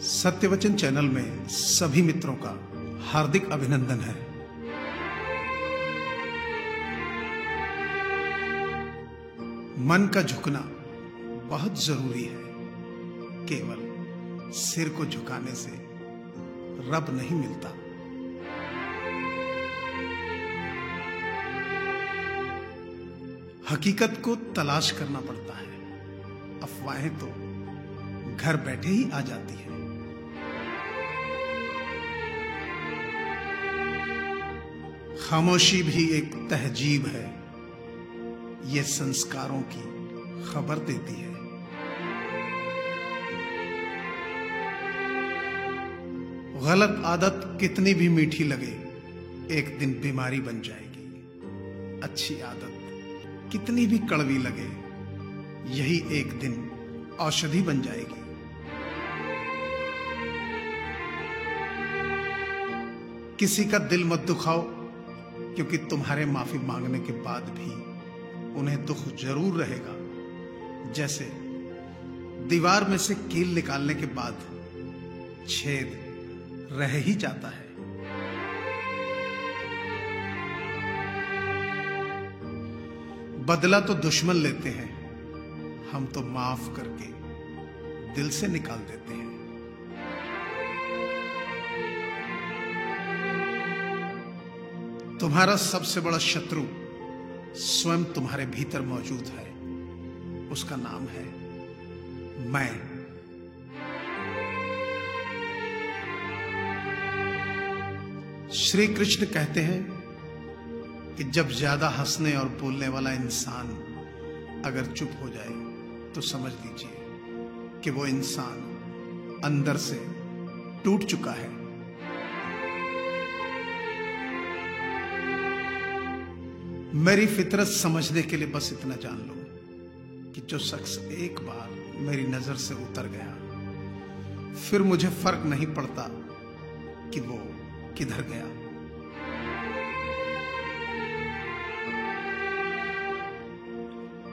सत्यवचन channel में सभी मित्रों का हार्दिक अभिनंदन है। मन का झुकना बहुत जरूरी है। केवल सिर को झुकाने से रब नहीं मिलता। हकीकत को तलाश करना पड़ता है। अफवाहें तो घर बैठे ही आ जाती है। खामोशी भी एक तहजीब है। ये संस्कारों की खबर देती है। गलत आदत कितनी भी मीठी लगे, एक दिन बीमारी बन जाएगी। अच्छी आदत कितनी भी कड़वी लगे, यही एक दिन औषधि बन जाएगी। किसी का दिल मत दुखाओ, क्योंकि तुम्हारे माफी मांगने के बाद भी उन्हें दुख जरूर रहेगा। जैसे दीवार में से कील निकालने के बाद छेद रह ही जाता है। बदला तो दुश्मन लेते हैं, हम तो माफ करके दिल से निकाल देते हैं। तुम्हारा सबसे बड़ा शत्रु स्वयं तुम्हारे भीतर मौजूद है। उसका नाम है मैं। श्री कृष्ण कहते हैं कि जब ज्यादा हंसने और बोलने वाला इंसान अगर चुप हो जाए तो समझ लीजिए कि वो इंसान अंदर से टूट चुका है। मेरी फितरत समझने के लिए बस इतना जान लो कि जो शख्स एक बार मेरी नजर से उतर गया, फिर मुझे फर्क नहीं पड़ता कि वो किधर गया।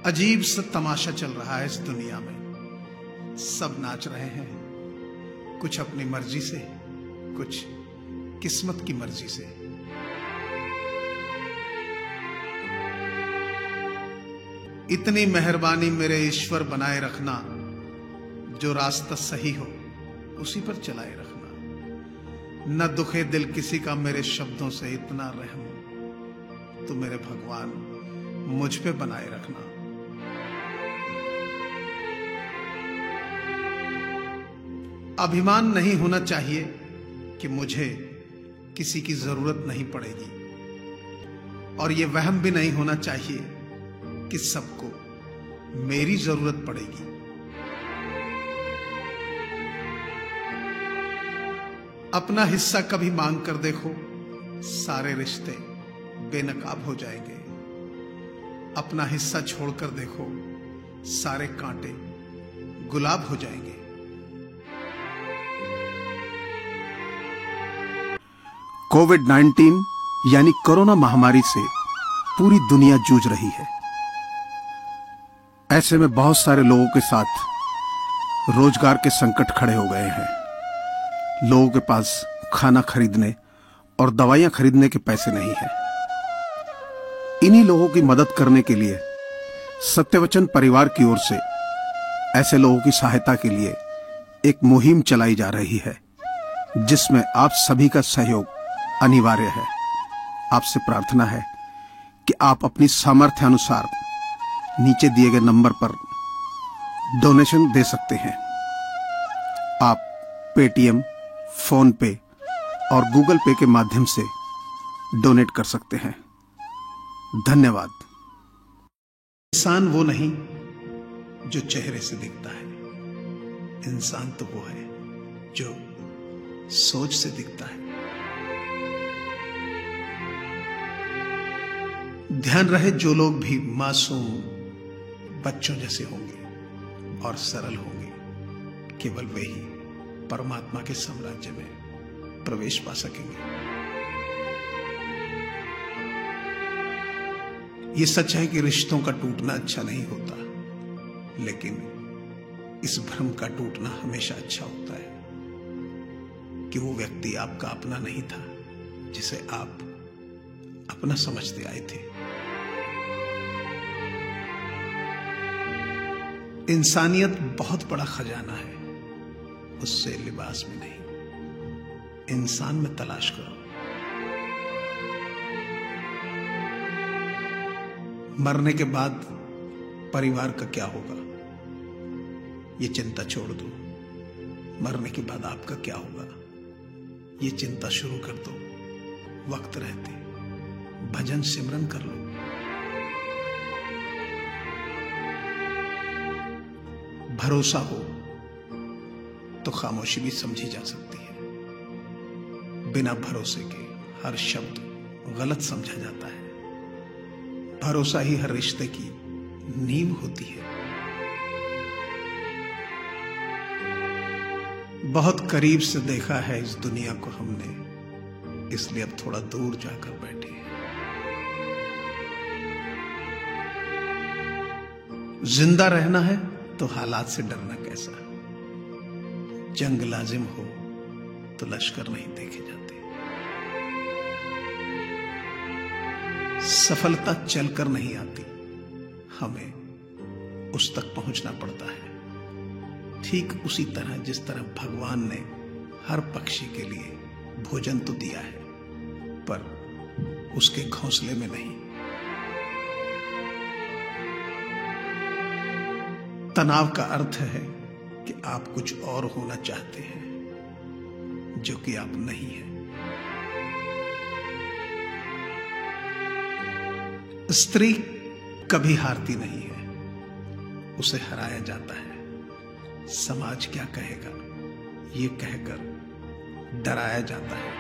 अजीब सा तमाशा चल रहा है इस दुनिया में। सब नाच रहे हैं, कुछ अपनी मर्जी से, कुछ किस्मत की मर्जी से। इतनी मेहरबानी मेरे ईश्वर बनाए रखना, जो रास्ता सही हो उसी पर चलाए रखना। न दुखे दिल किसी का मेरे शब्दों से, इतना रहम तो मेरे भगवान मुझ पे बनाए रखना। अभिमान नहीं होना चाहिए कि मुझे किसी की जरूरत नहीं पड़ेगी, और यह वहम भी नहीं होना चाहिए कि सबको मेरी जरूरत पड़ेगी। अपना हिस्सा कभी मांग कर देखो, सारे रिश्ते बेनकाब हो जाएंगे। अपना हिस्सा छोड़कर देखो, सारे कांटे गुलाब हो जाएंगे। कोविड-19 यानी कोरोना महामारी से पूरी दुनिया जूझ रही है। ऐसे में बहुत सारे लोगों के साथ रोजगार के संकट खड़े हो गए हैं। लोगों के पास खाना खरीदने और दवाइयां खरीदने के पैसे नहीं हैं। इन्हीं लोगों की मदद करने के लिए सत्यवचन परिवार की ओर से ऐसे लोगों की सहायता के लिए एक मुहिम चलाई जा रही है, जिसमें आप सभी का सहयोग अनिवार्य है। आपसे प्रार्थना है कि आप अपनी सामर्थ्य अनुसार नीचे दिए गए नंबर पर डोनेशन दे सकते हैं। आप पेटीएम, फोन पे और गूगल पे के माध्यम से डोनेट कर सकते हैं। धन्यवाद। इंसान वो नहीं जो चेहरे से दिखता है, इंसान तो वो है जो सोच से दिखता है। ध्यान रहे, जो लोग भी मासूम बच्चों जैसे होंगे और सरल होंगे, केवल वे ही परमात्मा के साम्राज्य में प्रवेश पा सकेंगे। ये सच है कि रिश्तों का टूटना अच्छा नहीं होता, लेकिन इस भ्रम का टूटना हमेशा अच्छा होता है। कि वो व्यक्ति आपका अपना नहीं था जिसे आप अपना समझते आए थे। इंसानियत बहुत बड़ा खजाना है, उससे लिबास में नहीं, इंसान में तलाश करो। मरने के बाद परिवार का क्या होगा, ये चिंता छोड़ दो। मरने के बाद आपका क्या होगा, ये चिंता शुरू कर दो। वक्त रहते भजन सिमरन कर लो। भरोसा हो तो खामोशी भी समझी जा सकती है। बिना भरोसे के हर शब्द गलत समझा जाता है। भरोसा ही हर रिश्ते की नींव होती है। बहुत करीब से देखा है इस दुनिया को हमने, इसलिए अब थोड़ा दूर जाकर बैठे हैं। जिंदा रहना है तो हालात से डरना कैसा। जंग लाजिम हो तो लश्कर नहीं देखे जाते। सफलता चलकर नहीं आती, हमें उस तक पहुंचना पड़ता है। ठीक उसी तरह जिस तरह भगवान ने हर पक्षी के लिए भोजन तो दिया है, पर उसके घोंसले में नहीं। तनाव का अर्थ है कि आप कुछ और होना चाहते हैं जो कि आप नहीं हैं। स्त्री कभी हारती नहीं है, उसे हराया जाता है। समाज क्या कहेगा ये कहकर डराया जाता है।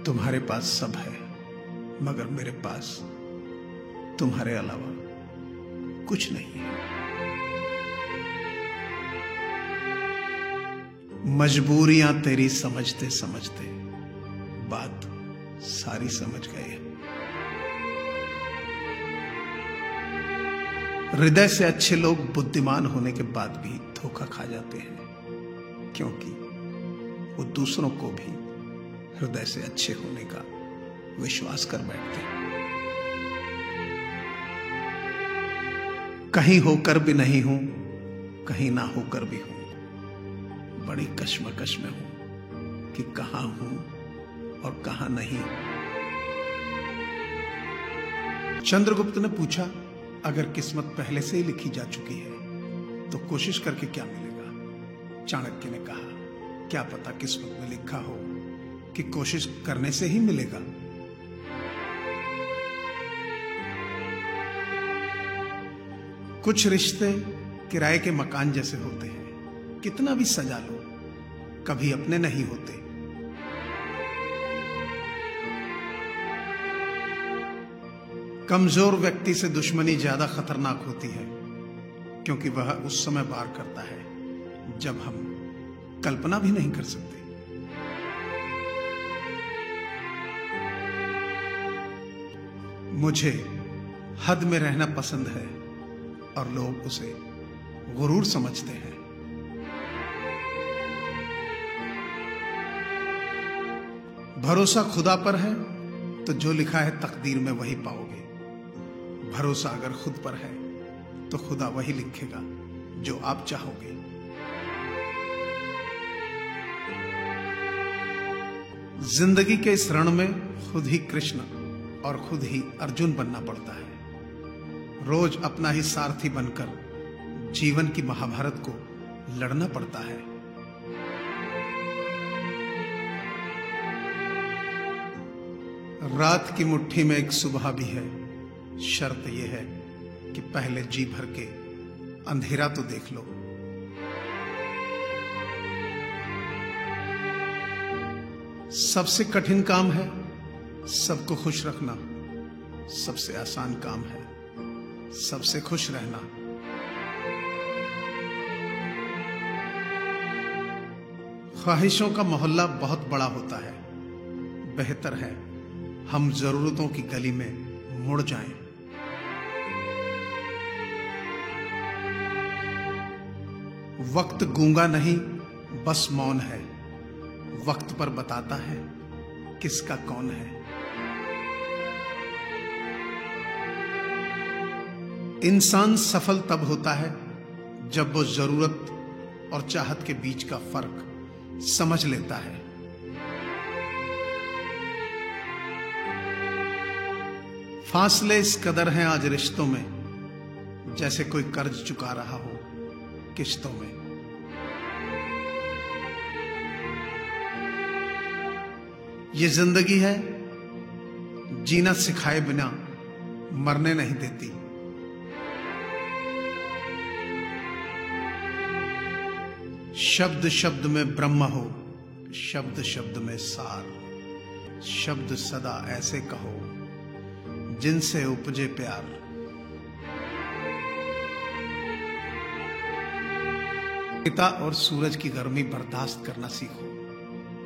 तुम्हारे पास सब है, मगर मेरे पास तुम्हारे अलावा कुछ नहीं है। मजबूरियां तेरी समझते समझते बात सारी समझ गए। हृदय से अच्छे लोग बुद्धिमान होने के बाद भी धोखा खा जाते हैं, क्योंकि वो दूसरों को भी हृदय से अच्छे होने का विश्वास कर बैठते हैं। कहीं होकर भी नहीं हूं, कहीं ना होकर भी हूं। बड़ी कश्मकश में हूं कि कहां हूं और कहां नहीं। चंद्रगुप्त ने पूछा, अगर किस्मत पहले से ही लिखी जा चुकी है तो कोशिश करके क्या मिलेगा? चाणक्य ने कहा, क्या पता किस्मत में लिखा हो कि कोशिश करने से ही मिलेगा। कुछ रिश्ते किराए के मकान जैसे होते हैं, कितना भी सजा लो कभी अपने नहीं होते। कमजोर व्यक्ति से दुश्मनी ज्यादा खतरनाक होती है, क्योंकि वह उस समय वार करता है जब हम कल्पना भी नहीं कर सकते। मुझे हद में रहना पसंद है और लोग उसे गुरूर समझते हैं। भरोसा खुदा पर है तो जो लिखा है तकदीर में वही पाओगे। भरोसा अगर खुद पर है तो खुदा वही लिखेगा जो आप चाहोगे। जिंदगी के इस रण में खुद ही कृष्ण और खुद ही अर्जुन बनना पड़ता है। रोज अपना ही सारथी बनकर जीवन की महाभारत को लड़ना पड़ता है। रात की मुट्ठी में एक सुबह भी है। शर्त यह है कि पहले जी भर के अंधेरा तो देख लो। सबसे कठिन काम है सबको खुश रखना, सबसे आसान काम है सबसे खुश रहना। ख्वाहिशों का मोहल्ला बहुत बड़ा होता है। बेहतर है हम जरूरतों की गली में मुड़ जाएं। वक्त गूंगा नहीं, बस मौन है। वक्त पर बताता है किसका कौन है। इंसान सफल तब होता है जब वो जरूरत और चाहत के बीच का फर्क समझ लेता है। फासले इस कदर हैं आज रिश्तों में, जैसे कोई कर्ज चुका रहा हो किश्तों में। ये जिंदगी है, जीना सिखाए बिना मरने नहीं देती। शब्द शब्द में ब्रह्म हो, शब्द शब्द में सार। शब्द सदा ऐसे कहो जिनसे उपजे प्यार। पिता और सूरज की गर्मी बर्दाश्त करना सीखो,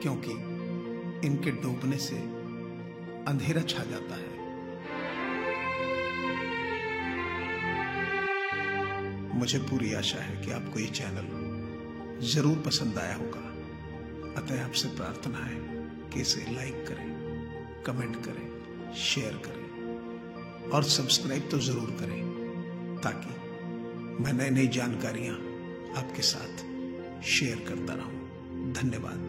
क्योंकि इनके डूबने से अंधेरा छा जाता है। मुझे पूरी आशा है कि आपको ये चैनल जरूर पसंद आया होगा। अतः आपसे प्रार्थना है कि इसे लाइक करें, कमेंट करें, शेयर करें और सब्सक्राइब तो जरूर करें, ताकि मैं नई नई जानकारियां आपके साथ शेयर करता रहूं। धन्यवाद।